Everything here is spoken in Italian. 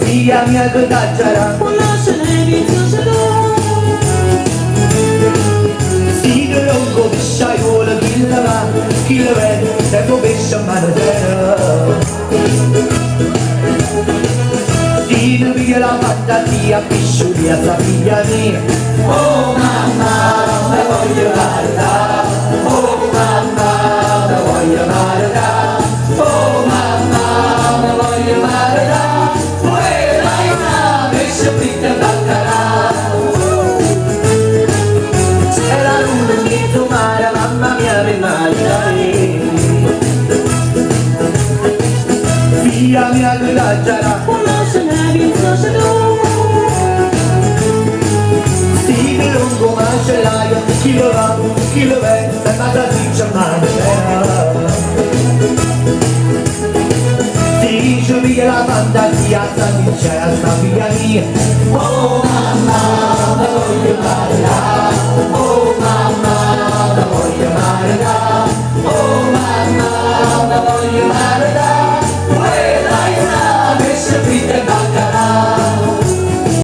Figlia mia che t'aggiarà si che non capisce io chi la va, chi la vede, se capisce a mano terra. Ti ne piglia la fantasia, pisciuria sa figlia mia. Oh mamma, me voglio guardare, oh mamma, me voglio guardare, oh mamma, me voglio guardare, quella è una pesce fritta baccarà. Se la luna mi mare, mamma mia mi mangiare. Figlia mia che l'aggiarà, sì che lungo macellaio, chi lo va, chi lo vede, se vada si chiama